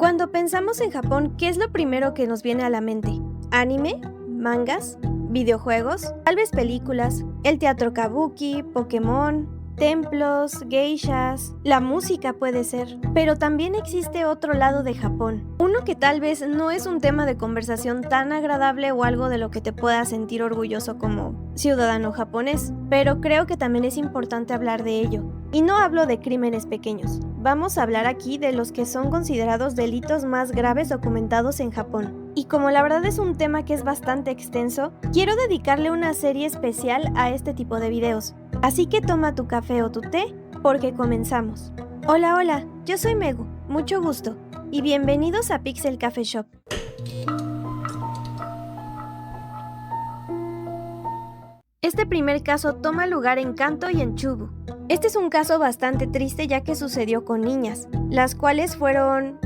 Cuando pensamos en Japón, ¿qué es lo primero que nos viene a la mente? ¿Anime? ¿Mangas? ¿Videojuegos? Tal vez películas, el teatro kabuki, Pokémon, templos, geishas, la música puede ser. Pero también existe otro lado de Japón, uno que tal vez no es un tema de conversación tan agradable o algo de lo que te puedas sentir orgulloso como ciudadano japonés, pero creo que también es importante hablar de ello. Y no hablo de crímenes pequeños, vamos a hablar aquí de los que son considerados delitos más graves documentados en Japón. Y como la verdad es un tema que es bastante extenso, quiero dedicarle una serie especial a este tipo de videos. Así que toma tu café o tu té, porque comenzamos. Hola, yo soy Megu, mucho gusto, y bienvenidos a Pixel Café Shop. Este primer caso toma lugar en Kanto y en Chubu. Este es un caso bastante triste ya que sucedió con niñas, las cuales fueron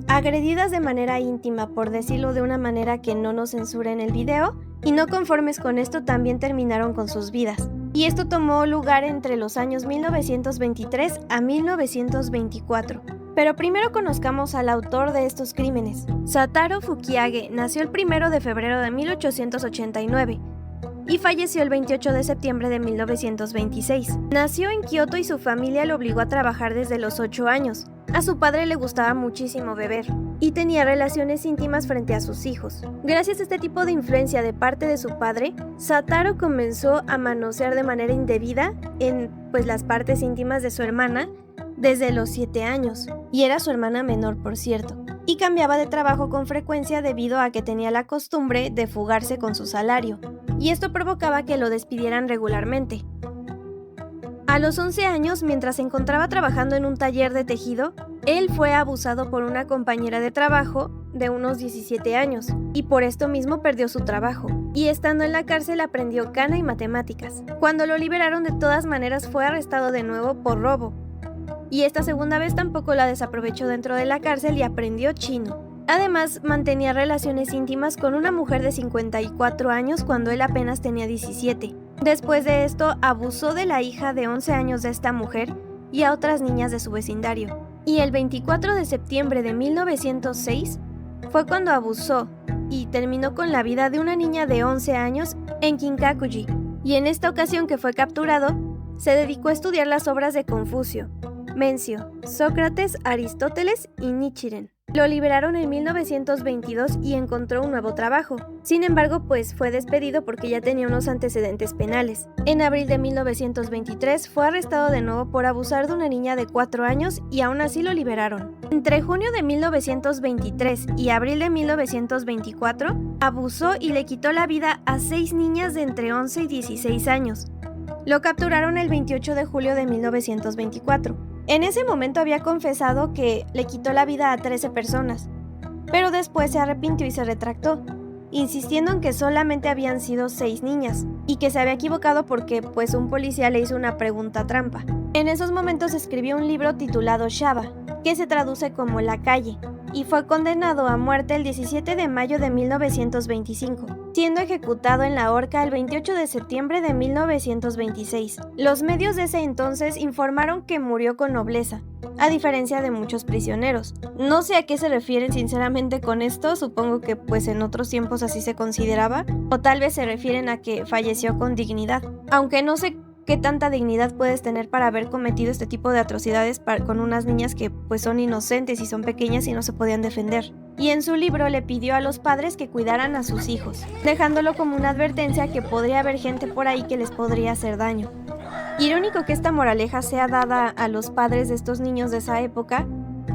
agredidas de manera íntima, por decirlo de una manera que no nos censure en el video, y no conformes con esto también terminaron con sus vidas. Y esto tomó lugar entre los años 1923 a 1924. Pero primero conozcamos al autor de estos crímenes. Satoru Fukiage nació el 1 de febrero de 1889 y falleció el 28 de septiembre de 1926. Nació en Kioto y su familia lo obligó a trabajar desde los 8 años. A su padre le gustaba muchísimo beber y tenía relaciones íntimas frente a sus hijos. Gracias a este tipo de influencia de parte de su padre, Satoru comenzó a manosear de manera indebida en las partes íntimas de su hermana desde los 7 años, y era su hermana menor, por cierto, y cambiaba de trabajo con frecuencia debido a que tenía la costumbre de fugarse con su salario, y esto provocaba que lo despidieran regularmente. A los 11 años, mientras se encontraba trabajando en un taller de tejido, él fue abusado por una compañera de trabajo de unos 17 años, y por esto mismo perdió su trabajo, y estando en la cárcel aprendió kana y matemáticas. Cuando lo liberaron, de todas maneras fue arrestado de nuevo por robo, y esta segunda vez tampoco la desaprovechó dentro de la cárcel y aprendió chino. Además, mantenía relaciones íntimas con una mujer de 54 años cuando él apenas tenía 17. Después de esto, abusó de la hija de 11 años de esta mujer y a otras niñas de su vecindario. Y el 24 de septiembre de 1906 fue cuando abusó y terminó con la vida de una niña de 11 años en Kinkakuji. Y en esta ocasión que fue capturado, se dedicó a estudiar las obras de Confucio, Mencio, Sócrates, Aristóteles y Nichiren. Lo liberaron en 1922 y encontró un nuevo trabajo. Sin embargo, fue despedido porque ya tenía unos antecedentes penales. En abril de 1923 fue arrestado de nuevo por abusar de una niña de 4 años y aún así lo liberaron. Entre junio de 1923 y abril de 1924, abusó y le quitó la vida a 6 niñas de entre 11 y 16 años. Lo capturaron el 28 de julio de 1924. En ese momento había confesado que le quitó la vida a 13 personas, pero después se arrepintió y se retractó, insistiendo en que solamente habían sido 6 niñas, y que se había equivocado porque un policía le hizo una pregunta trampa. En esos momentos escribió un libro titulado Shaba, que se traduce como La calle, y fue condenado a muerte el 17 de mayo de 1925, siendo ejecutado en la horca el 28 de septiembre de 1926. Los medios de ese entonces informaron que murió con nobleza, a diferencia de muchos prisioneros. No sé a qué se refieren sinceramente con esto, supongo que en otros tiempos así se consideraba, o tal vez se refieren a que falleció con dignidad, aunque no sé qué tanta dignidad puedes tener para haber cometido este tipo de atrocidades con unas niñas que son inocentes y son pequeñas y no se podían defender. Y en su libro le pidió a los padres que cuidaran a sus hijos, dejándolo como una advertencia que podría haber gente por ahí que les podría hacer daño. Irónico que esta moraleja sea dada a los padres de estos niños de esa época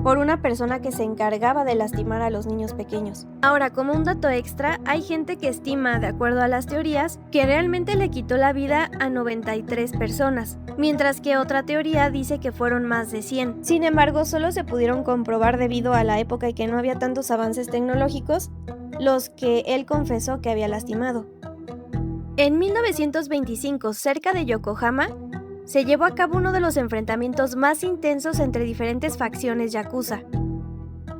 por una persona que se encargaba de lastimar a los niños pequeños. Ahora, como un dato extra, hay gente que estima, de acuerdo a las teorías, que realmente le quitó la vida a 93 personas, mientras que otra teoría dice que fueron más de 100. Sin embargo, solo se pudieron comprobar debido a la época y que no había tantos avances tecnológicos, los que él confesó que había lastimado. En 1925, cerca de Yokohama, se llevó a cabo uno de los enfrentamientos más intensos entre diferentes facciones yakuza,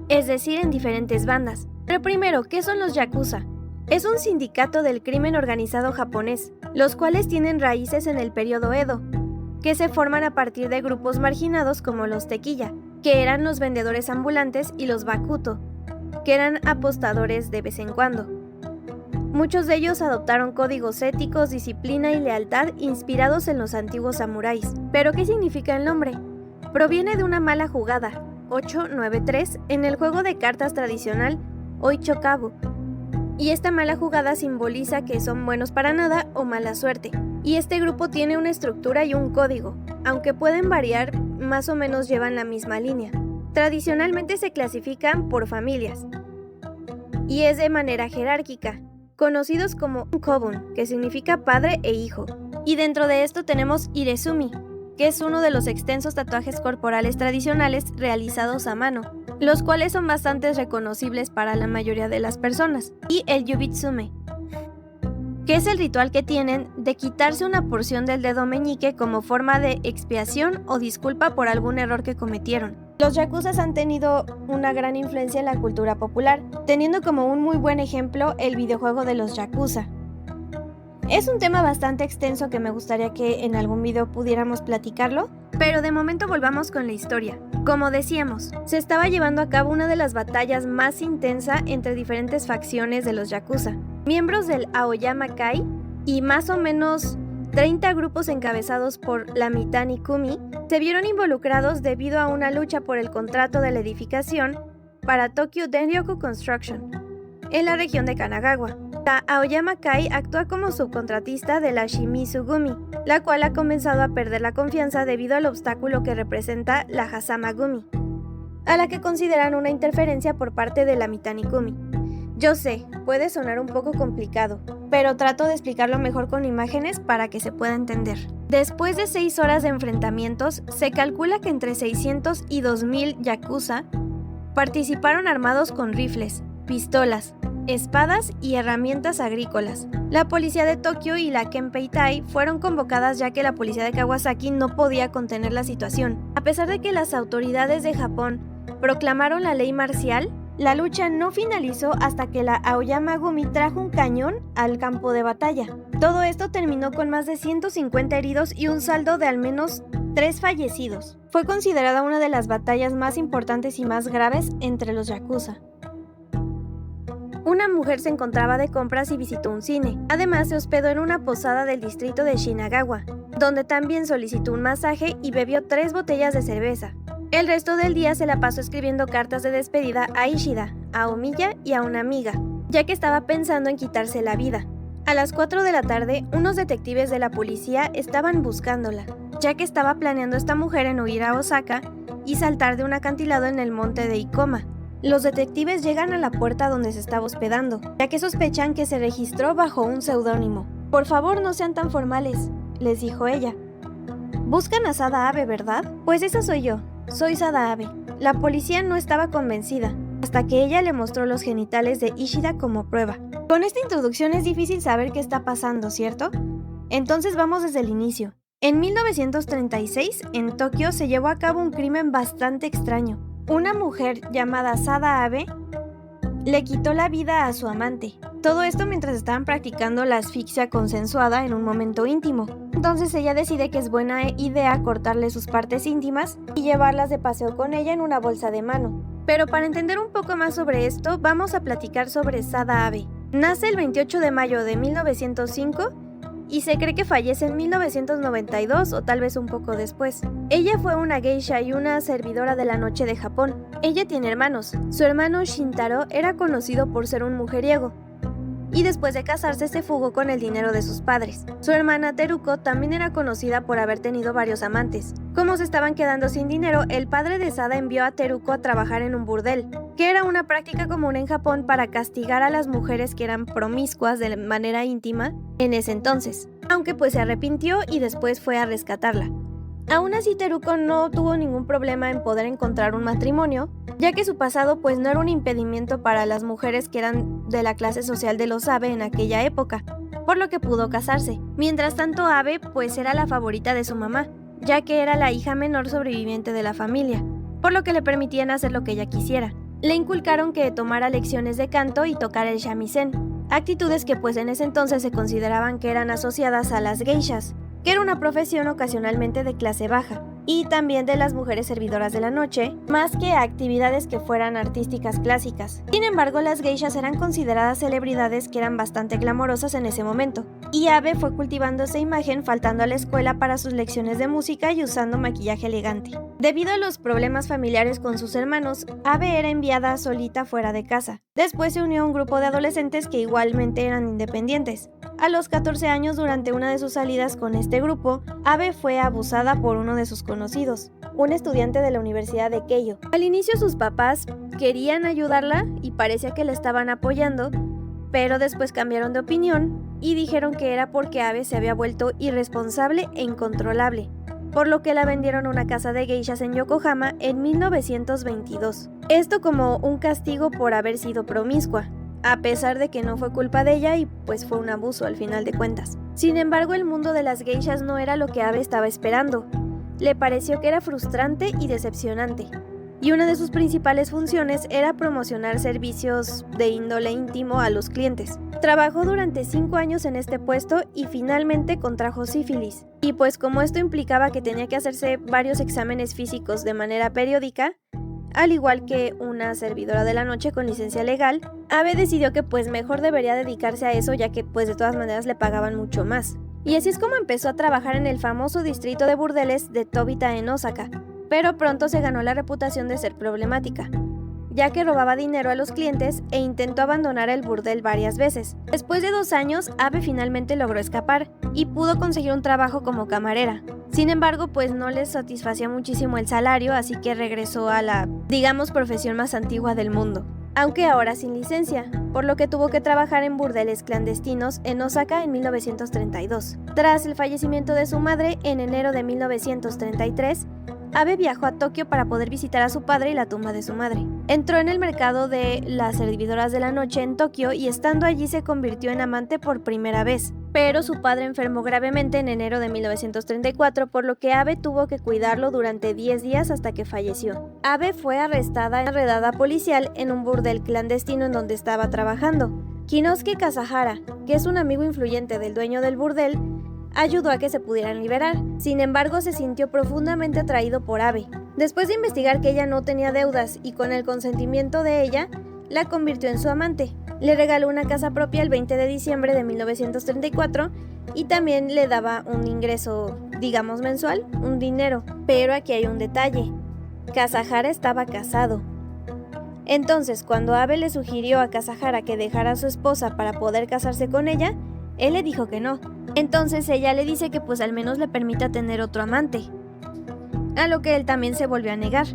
es decir, en diferentes bandas. Pero primero, ¿qué son los yakuza? Es un sindicato del crimen organizado japonés, los cuales tienen raíces en el periodo Edo, que se forman a partir de grupos marginados como los tequilla, que eran los vendedores ambulantes, y los bakuto, que eran apostadores de vez en cuando. Muchos de ellos adoptaron códigos éticos, disciplina y lealtad inspirados en los antiguos samuráis. ¿Pero qué significa el nombre? Proviene de una mala jugada, 8-9-3, en el juego de cartas tradicional Oichokabu, y esta mala jugada simboliza que son buenos para nada o mala suerte. Y este grupo tiene una estructura y un código, aunque pueden variar, más o menos llevan la misma línea. Tradicionalmente se clasifican por familias, y es de manera jerárquica, conocidos como Kobun, que significa padre e hijo. Y dentro de esto tenemos Irezumi, que es uno de los extensos tatuajes corporales tradicionales realizados a mano, los cuales son bastante reconocibles para la mayoría de las personas, y el Yubitsume, que es el ritual que tienen de quitarse una porción del dedo meñique como forma de expiación o disculpa por algún error que cometieron. Los yakuzas han tenido una gran influencia en la cultura popular, teniendo como un muy buen ejemplo el videojuego de los yakuza. Es un tema bastante extenso que me gustaría que en algún video pudiéramos platicarlo, pero de momento volvamos con la historia. Como decíamos, se estaba llevando a cabo una de las batallas más intensa entre diferentes facciones de los yakuza. Miembros del Aoyama Kai y más o menos 30 grupos encabezados por la Mitani Kumi se vieron involucrados debido a una lucha por el contrato de la edificación para Tokyo Denryoku Construction en la región de Kanagawa. La Aoyama Kai actúa como subcontratista de la Shimizu Gumi, la cual ha comenzado a perder la confianza debido al obstáculo que representa la Hasama Gumi, a la que consideran una interferencia por parte de la Mitani Kumi. Yo sé, puede sonar un poco complicado, pero trato de explicarlo mejor con imágenes para que se pueda entender. Después de 6 horas de enfrentamientos, se calcula que entre 600 y 2000 yakuza participaron armados con rifles, pistolas, espadas y herramientas agrícolas. La policía de Tokio y la Kenpeitai fueron convocadas ya que la policía de Kawasaki no podía contener la situación. A pesar de que las autoridades de Japón proclamaron la ley marcial, la lucha no finalizó hasta que la Aoyama Gumi trajo un cañón al campo de batalla. Todo esto terminó con más de 150 heridos y un saldo de al menos 3 fallecidos. Fue considerada una de las batallas más importantes y más graves entre los yakuza. Una mujer se encontraba de compras y visitó un cine. Además, se hospedó en una posada del distrito de Shinagawa, donde también solicitó un masaje y bebió 3 botellas de cerveza. El resto del día se la pasó escribiendo cartas de despedida a Ishida, a Omiya y a una amiga, ya que estaba pensando en quitarse la vida. A las 4 de la tarde, unos detectives de la policía estaban buscándola, ya que estaba planeando esta mujer en huir a Osaka y saltar de un acantilado en el monte de Ikoma. Los detectives llegan a la puerta donde se estaba hospedando, ya que sospechan que se registró bajo un seudónimo. «Por favor, no sean tan formales», les dijo ella. «Buscan a Sada Abe, ¿verdad? Pues esa soy yo. Soy Sada Abe». La policía no estaba convencida, hasta que ella le mostró los genitales de Ishida como prueba. Con esta introducción es difícil saber qué está pasando, ¿cierto? Entonces vamos desde el inicio. En 1936, en Tokio, se llevó a cabo un crimen bastante extraño. Una mujer llamada Sada Abe le quitó la vida a su amante. Todo esto mientras estaban practicando la asfixia consensuada en un momento íntimo. Entonces ella decide que es buena idea cortarle sus partes íntimas y llevarlas de paseo con ella en una bolsa de mano. Pero para entender un poco más sobre esto, vamos a platicar sobre Sada Abe. Nace el 28 de mayo de 1905 y se cree que fallece en 1992 o tal vez un poco después. Ella fue una geisha y una servidora de la noche de Japón. Ella tiene hermanos. Su hermano Shintaro era conocido por ser un mujeriego, y después de casarse se fugó con el dinero de sus padres. Su hermana Teruko también era conocida por haber tenido varios amantes. Como se estaban quedando sin dinero, el padre de Sada envió a Teruko a trabajar en un burdel, que era una práctica común en Japón para castigar a las mujeres que eran promiscuas de manera íntima en ese entonces, aunque pues se arrepintió y después fue a rescatarla. Aún así, Teruko no tuvo ningún problema en poder encontrar un matrimonio, ya que su pasado pues no era un impedimento para las mujeres que eran de la clase social de los Abe en aquella época, por lo que pudo casarse. Mientras tanto, Abe pues era la favorita de su mamá, ya que era la hija menor sobreviviente de la familia, por lo que le permitían hacer lo que ella quisiera. Le inculcaron que tomara lecciones de canto y tocar el shamisen, actitudes que pues en ese entonces se consideraban que eran asociadas a las geishas, que era una profesión ocasionalmente de clase baja. y también de las mujeres servidoras de la noche, más que a actividades que fueran artísticas clásicas. Sin embargo, las geishas eran consideradas celebridades que eran bastante glamorosas en ese momento, y Abe fue cultivando esa imagen faltando a la escuela para sus lecciones de música y usando maquillaje elegante. Debido a los problemas familiares con sus hermanos, Abe era enviada solita fuera de casa. Después se unió a un grupo de adolescentes que igualmente eran independientes. A los 14 años, durante una de sus salidas con este grupo, Abe fue abusada por uno de sus conocidos, un estudiante de la Universidad de Keio. Al inicio sus papás querían ayudarla y parecía que la estaban apoyando, pero después cambiaron de opinión y dijeron que era porque Abe se había vuelto irresponsable e incontrolable, por lo que la vendieron a una casa de geishas en Yokohama en 1922. Esto como un castigo por haber sido promiscua, a pesar de que no fue culpa de ella y pues fue un abuso al final de cuentas. Sin embargo, el mundo de las geishas no era lo que Abe estaba esperando. Le pareció que era frustrante y decepcionante, y una de sus principales funciones era promocionar servicios de índole íntimo a los clientes. Trabajó durante 5 años en este puesto y finalmente contrajo sífilis. Y pues como esto implicaba que tenía que hacerse varios exámenes físicos de manera periódica, al igual que una servidora de la noche con licencia legal, Abe decidió que pues mejor debería dedicarse a eso, ya que pues de todas maneras le pagaban mucho más. Y así es como empezó a trabajar en el famoso distrito de burdeles de Tobita en Osaka, pero pronto se ganó la reputación de ser problemática, ya que robaba dinero a los clientes e intentó abandonar el burdel varias veces. Después de 2 años, Abe finalmente logró escapar y pudo conseguir un trabajo como camarera. Sin embargo, pues no les satisfacía muchísimo el salario, así que regresó a la, digamos, profesión más antigua del mundo, aunque ahora sin licencia, por lo que tuvo que trabajar en burdeles clandestinos en Osaka en 1932. Tras el fallecimiento de su madre en enero de 1933, Abe viajó a Tokio para poder visitar a su padre y la tumba de su madre. Entró en el mercado de las servidoras de la noche en Tokio y estando allí se convirtió en amante por primera vez. Pero su padre enfermó gravemente en enero de 1934, por lo que Abe tuvo que cuidarlo durante 10 días hasta que falleció. Abe fue arrestada en una redada policial en un burdel clandestino en donde estaba trabajando. Kinosuke Kasahara, que es un amigo influyente del dueño del burdel, ayudó a que se pudieran liberar. Sin embargo, se sintió profundamente atraído por Abe. Después de investigar que ella no tenía deudas y con el consentimiento de ella, la convirtió en su amante. Le regaló una casa propia el 20 de diciembre de 1934 y también le daba un ingreso, digamos mensual, un dinero. Pero aquí hay un detalle. Kasahara estaba casado. Entonces, cuando Abe le sugirió a Kasahara que dejara a su esposa para poder casarse con ella, él le dijo que no. Entonces ella le dice que pues al menos le permita tener otro amante, a lo que él también se volvió a negar,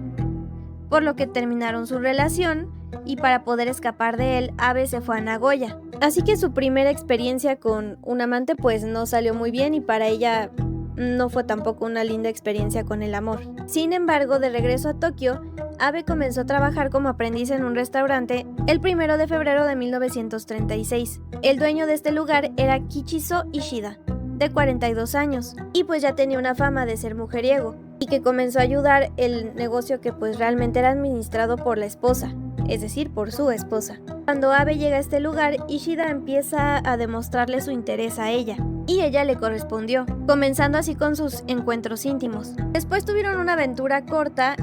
por lo que terminaron su relación y para poder escapar de él, Abe se fue a Nagoya. Así que su primera experiencia con un amante pues no salió muy bien y para ella no fue tampoco una linda experiencia con el amor. Sin embargo, de regreso a Tokio, Abe comenzó a trabajar como aprendiz en un restaurante el 1 de febrero de 1936. El dueño de este lugar era Kichizo Ishida, de 42 años, y pues ya tenía una fama de ser mujeriego, y que comenzó a ayudar el negocio que pues realmente era administrado por la esposa, es decir, por su esposa. Cuando Abe llega a este lugar, Ishida empieza a demostrarle su interés a ella, y ella le correspondió, comenzando así con sus encuentros íntimos. Después tuvieron una aventura corta,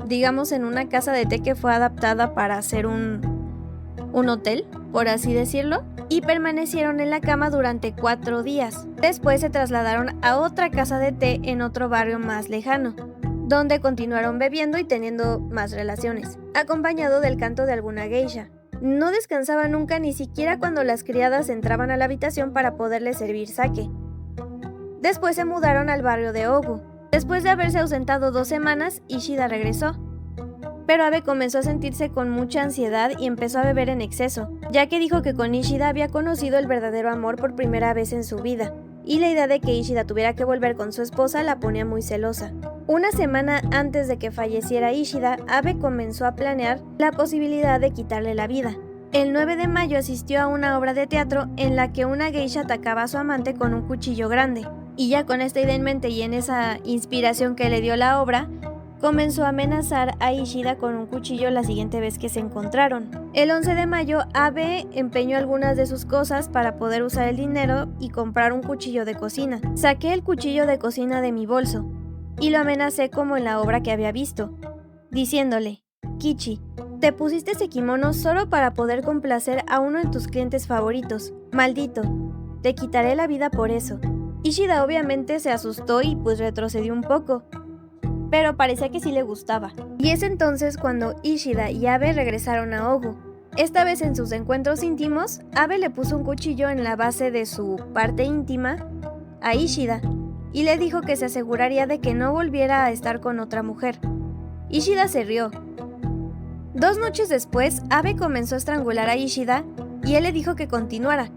digamos en una casa de té que fue adaptada para hacer un hotel, por así decirlo, y permanecieron en la cama durante 4 días. Después se trasladaron a otra casa de té en otro barrio más lejano, donde continuaron bebiendo y teniendo más relaciones, acompañado del canto de alguna geisha. No descansaba nunca, ni siquiera cuando las criadas entraban a la habitación para poderles servir sake. Después se mudaron al barrio de Ogu. Después de haberse ausentado 2 semanas, Ishida regresó. Pero Abe comenzó a sentirse con mucha ansiedad y empezó a beber en exceso, ya que dijo que con Ishida había conocido el verdadero amor por primera vez en su vida, y la idea de que Ishida tuviera que volver con su esposa la ponía muy celosa. Una semana antes de que falleciera Ishida, Abe comenzó a planear la posibilidad de quitarle la vida. El 9 de mayo asistió a una obra de teatro en la que una geisha atacaba a su amante con un cuchillo grande, y ya con esta idea en mente y en esa inspiración que le dio la obra, comenzó a amenazar a Ishida con un cuchillo la siguiente vez que se encontraron. El 11 de mayo, Abe empeñó algunas de sus cosas para poder usar el dinero y comprar un cuchillo de cocina. Saqué el cuchillo de cocina de mi bolso, y lo amenacé como en la obra que había visto, diciéndole: Kichi, te pusiste ese kimono solo para poder complacer a uno de tus clientes favoritos. Maldito, te quitaré la vida por eso. Ishida obviamente se asustó y pues retrocedió un poco, pero parecía que sí le gustaba. Y es entonces cuando Ishida y Abe regresaron a Ogu. Esta vez en sus encuentros íntimos, Abe le puso un cuchillo en la base de su parte íntima a Ishida y le dijo que se aseguraría de que no volviera a estar con otra mujer. Ishida se rió. 2 noches después, Abe comenzó a estrangular a Ishida y él le dijo que continuara,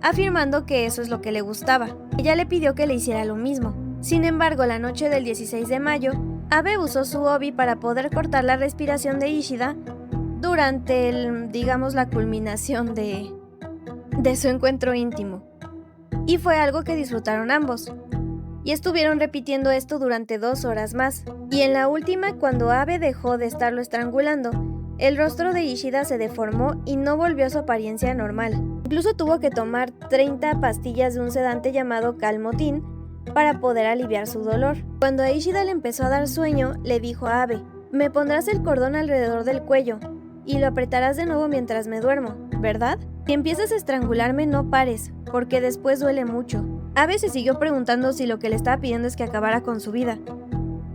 afirmando que eso es lo que le gustaba. Ella le pidió que le hiciera lo mismo. Sin embargo, la noche del 16 de mayo, Abe usó su obi para poder cortar la respiración de Ishida durante la culminación de su encuentro íntimo. Y fue algo que disfrutaron ambos. Y estuvieron repitiendo esto durante 2 horas más. Y en la última, cuando Abe dejó de estarlo estrangulando, el rostro de Ishida se deformó y no volvió a su apariencia normal. Incluso tuvo que tomar 30 pastillas de un sedante llamado Calmotin para poder aliviar su dolor. Cuando a Ishida le empezó a dar sueño, le dijo a Abe: me pondrás el cordón alrededor del cuello y lo apretarás de nuevo mientras me duermo, ¿verdad? Si empiezas a estrangularme, no pares, porque después duele mucho. Abe se siguió preguntando si lo que le estaba pidiendo es que acabara con su vida,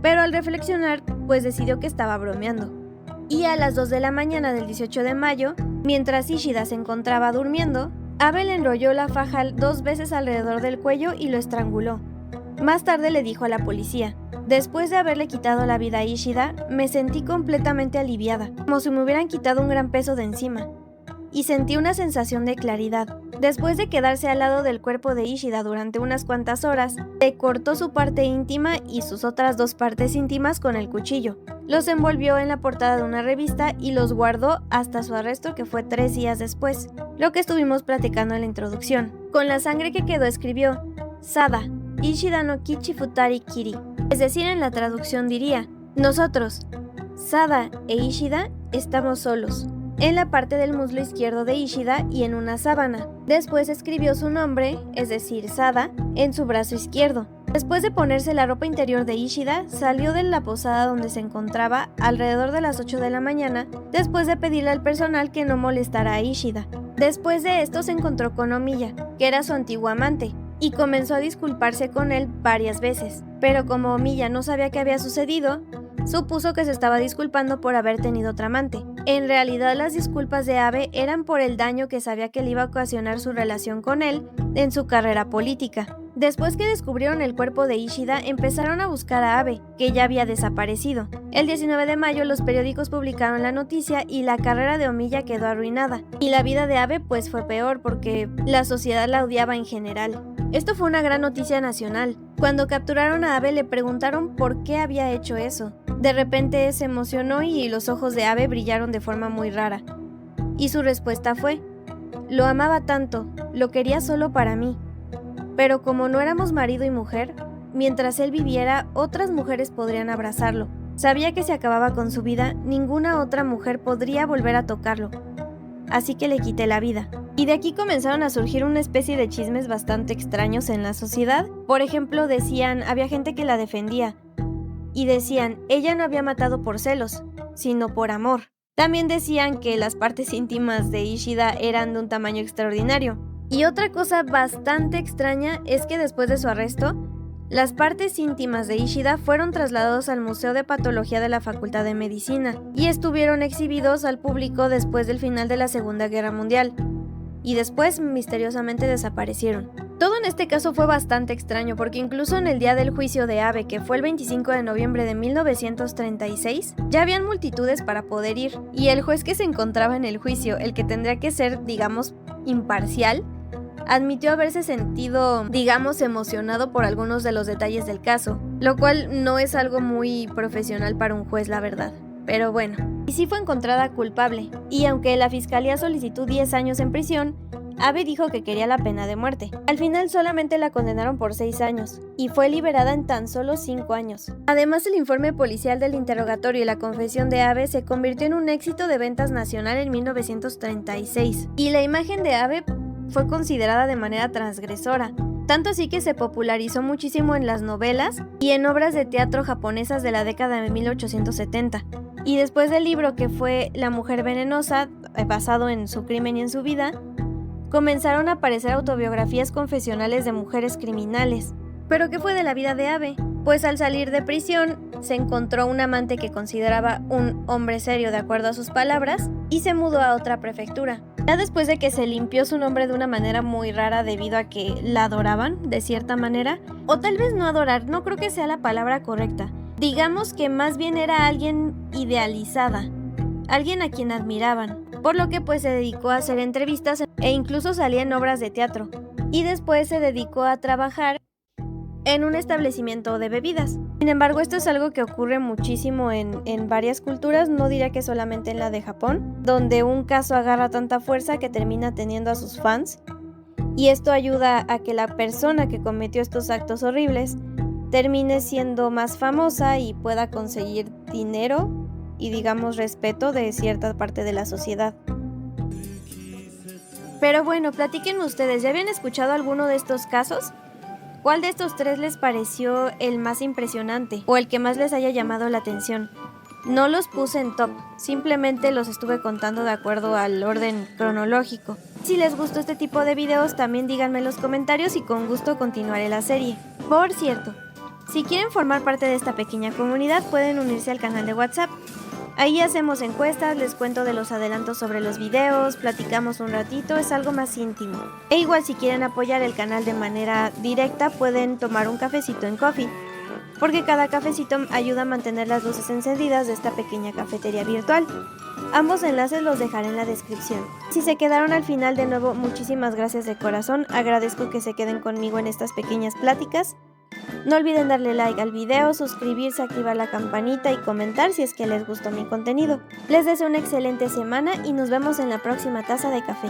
pero al reflexionar, pues decidió que estaba bromeando. Y a las 2 de la mañana del 18 de mayo, mientras Ishida se encontraba durmiendo, Abe le enrolló la faja 2 veces alrededor del cuello y lo estranguló. Más tarde le dijo a la policía: después de haberle quitado la vida a Ishida, me sentí completamente aliviada, como si me hubieran quitado un gran peso de encima. Y sentí una sensación de claridad. Después de quedarse al lado del cuerpo de Ishida durante unas cuantas horas, le cortó su parte íntima y sus otras 2 partes íntimas con el cuchillo. Los envolvió en la portada de una revista y los guardó hasta su arresto, que fue 3 días después, lo que estuvimos platicando en la introducción. Con la sangre que quedó escribió: Sada, Ishida no Kichi Futari Kiri. Es decir, en la traducción diría: nosotros, Sada e Ishida, estamos solos, en la parte del muslo izquierdo de Ishida y en una sábana. Después escribió su nombre, es decir, Sada, en su brazo izquierdo. Después de ponerse la ropa interior de Ishida, salió de la posada donde se encontraba alrededor de las 8 de la mañana, después de pedirle al personal que no molestara a Ishida. Después de esto se encontró con Omiya, que era su antiguo amante, y comenzó a disculparse con él varias veces. Pero como Omiya no sabía qué había sucedido, supuso que se estaba disculpando por haber tenido otra amante. En realidad, las disculpas de Abe eran por el daño que sabía que le iba a ocasionar su relación con él en su carrera política. Después que descubrieron el cuerpo de Ishida, empezaron a buscar a Abe, que ya había desaparecido. El 19 de mayo los periódicos publicaron la noticia y la carrera de Omiya quedó arruinada. Y la vida de Abe pues fue peor porque la sociedad la odiaba en general. Esto fue una gran noticia nacional. Cuando capturaron a Abe le preguntaron por qué había hecho eso. De repente se emocionó y los ojos de Abe brillaron de forma muy rara. Y su respuesta fue: lo amaba tanto, lo quería solo para mí. Pero como no éramos marido y mujer, mientras él viviera, otras mujeres podrían abrazarlo. Sabía que si acababa con su vida, ninguna otra mujer podría volver a tocarlo. Así que le quité la vida. Y de aquí comenzaron a surgir una especie de chismes bastante extraños en la sociedad. Por ejemplo, había gente que la defendía. Y decían, ella no había matado por celos, sino por amor. También decían que las partes íntimas de Ishida eran de un tamaño extraordinario. Y otra cosa bastante extraña es que después de su arresto, las partes íntimas de Ishida fueron trasladados al Museo de Patología de la Facultad de Medicina y estuvieron exhibidos al público después del final de la Segunda Guerra Mundial. Y después misteriosamente desaparecieron. Todo en este caso fue bastante extraño porque incluso en el día del juicio de Abe, que fue el 25 de noviembre de 1936, ya habían multitudes para poder ir. Y el juez que se encontraba en el juicio, el que tendría que ser, imparcial, admitió haberse sentido, emocionado por algunos de los detalles del caso, lo cual no es algo muy profesional para un juez, la verdad. Pero bueno, y sí fue encontrada culpable, y aunque la fiscalía solicitó 10 años en prisión, Abe dijo que quería la pena de muerte. Al final solamente la condenaron por 6 años, y fue liberada en tan solo 5 años. Además, el informe policial del interrogatorio y la confesión de Abe se convirtió en un éxito de ventas nacional en 1936, y la imagen de Abe fue considerada de manera transgresora, tanto así que se popularizó muchísimo en las novelas y en obras de teatro japonesas de la década de 1870. Y después del libro que fue La mujer venenosa, basado en su crimen y en su vida, comenzaron a aparecer autobiografías confesionales de mujeres criminales. ¿Pero qué fue de la vida de Abe? Pues al salir de prisión, se encontró un amante que consideraba un hombre serio de acuerdo a sus palabras y se mudó a otra prefectura. Ya después de que se limpió su nombre de una manera muy rara debido a que la adoraban, de cierta manera, o tal vez no adorar, no creo que sea la palabra correcta. Digamos que más bien era alguien idealizada, alguien a quien admiraban, por lo que pues se dedicó a hacer entrevistas e incluso salía en obras de teatro. Y después se dedicó a trabajar en un establecimiento de bebidas. Sin embargo, esto es algo que ocurre muchísimo en varias culturas, no diría que solamente en la de Japón, donde un caso agarra tanta fuerza que termina teniendo a sus fans, y esto ayuda a que la persona que cometió estos actos horribles termine siendo más famosa y pueda conseguir dinero y, digamos, respeto de cierta parte de la sociedad. Pero bueno, platíquenme ustedes, ¿ya habían escuchado alguno de estos casos? ¿Cuál de estos tres les pareció el más impresionante o el que más les haya llamado la atención? No los puse en top, simplemente los estuve contando de acuerdo al orden cronológico. Si les gustó este tipo de videos, también díganme en los comentarios y con gusto continuaré la serie. Por cierto, si quieren formar parte de esta pequeña comunidad, pueden unirse al canal de WhatsApp. Ahí hacemos encuestas, les cuento de los adelantos sobre los videos, platicamos un ratito, es algo más íntimo. E igual si quieren apoyar el canal de manera directa, pueden tomar un cafecito en Ko-fi, porque cada cafecito ayuda a mantener las luces encendidas de esta pequeña cafetería virtual. Ambos enlaces los dejaré en la descripción. Si se quedaron al final, de nuevo, muchísimas gracias de corazón, agradezco que se queden conmigo en estas pequeñas pláticas. No olviden darle like al video, suscribirse, activar la campanita y comentar si es que les gustó mi contenido. Les deseo una excelente semana y nos vemos en la próxima taza de café.